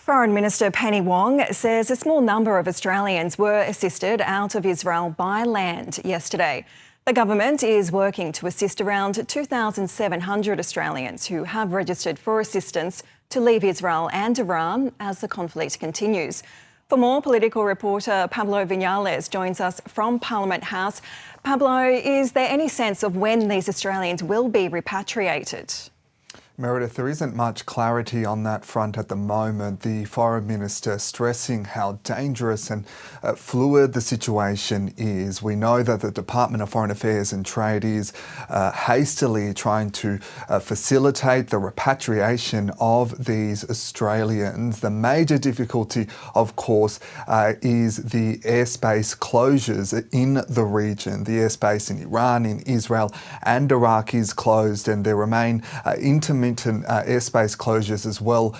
Foreign Minister Penny Wong says a small number of Australians were assisted out of Israel by land yesterday. The government is working to assist around 2,700 Australians who have registered for assistance to leave Israel and Iran as the conflict continues. For more, political reporter Pablo Vinales joins us from Parliament House. Pablo, is there any sense of when these Australians will be repatriated? Meredith, there isn't much clarity on that front at the moment. The Foreign Minister stressing how dangerous and fluid the situation is. We know that the Department of Foreign Affairs and Trade is hastily trying to facilitate the repatriation of these Australians. The major difficulty, of course, is the airspace closures in the region. The airspace in Iran, in Israel and Iraq is closed, and there remain intermittent airspace closures as well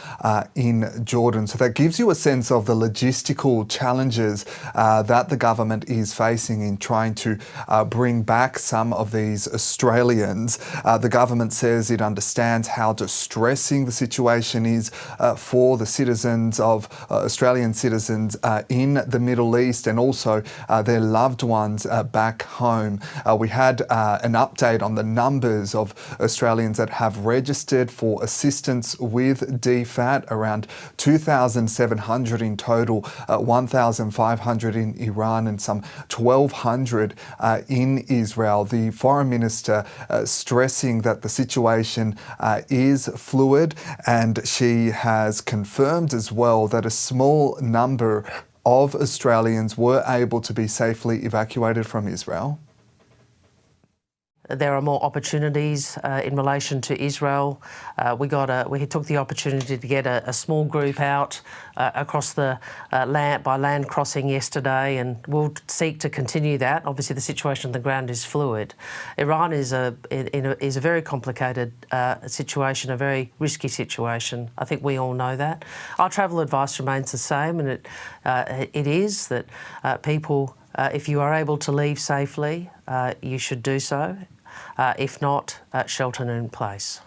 in Jordan. So that gives you a sense of the logistical challenges that the government is facing in trying to bring back some of these Australians. The government says it understands how distressing the situation is for the citizens of Australian citizens in the Middle East and also their loved ones back home. We had an update on the numbers of Australians that have registered for assistance with DFAT, around 2,700 in total, 1,500 in Iran and some 1,200 in Israel. The Foreign Minister stressing that the situation is fluid, and she has confirmed as well that a small number of Australians were able to be safely evacuated from Israel. There are more opportunities in relation to Israel. We took the opportunity to get a small group out across the land crossing yesterday, and we'll seek to continue that. Obviously, the situation on the ground is fluid. Iran is a very complicated situation, a very risky situation. I think we all know that. Our travel advice remains the same, and it is that people, if you are able to leave safely, you should do so. If not, shelter in place.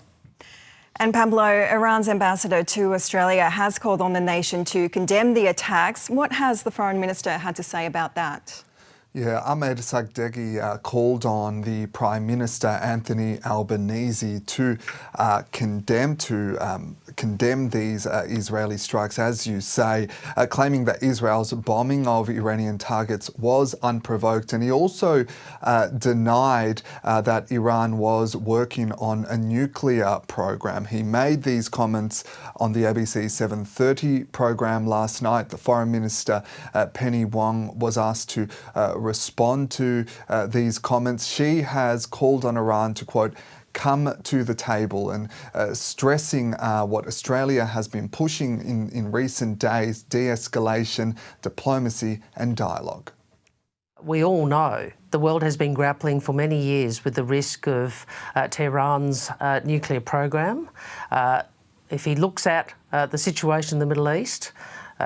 And Pablo, Iran's ambassador to Australia has called on the nation to condemn the attacks. What has the Foreign Minister had to say about that? Yeah, Ahmed Sagdegi called on the Prime Minister Anthony Albanese to condemn these Israeli strikes, as you say, claiming that Israel's bombing of Iranian targets was unprovoked. And he also denied that Iran was working on a nuclear program. He made these comments on the ABC 7:30 program last night. The Foreign Minister, Penny Wong, was asked to respond to these comments. She has called on Iran to, quote, come to the table, and stressing what Australia has been pushing in recent days: de-escalation, diplomacy and dialogue. We all know the world has been grappling for many years with the risk of Tehran's nuclear program. If he looks at the situation in the Middle East,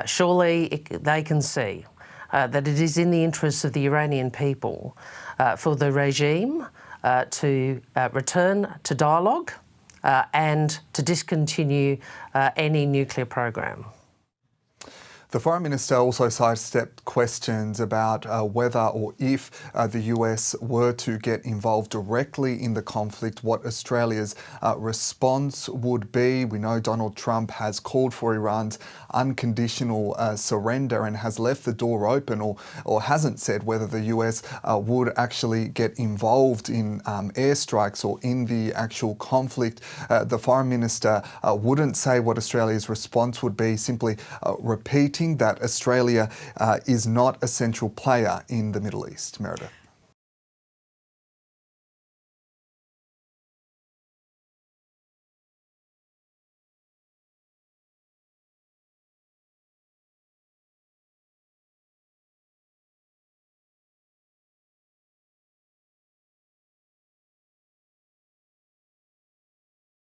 surely they can see that it is in the interests of the Iranian people for the regime to return to dialogue and to discontinue any nuclear program. The Foreign Minister also sidestepped questions about whether or if the US were to get involved directly in the conflict, what Australia's response would be. We know Donald Trump has called for Iran's unconditional surrender and has left the door open, or hasn't said whether the US would actually get involved in airstrikes or in the actual conflict. The Foreign Minister wouldn't say what Australia's response would be, simply repeating that Australia is not a central player in the Middle East. Meredith.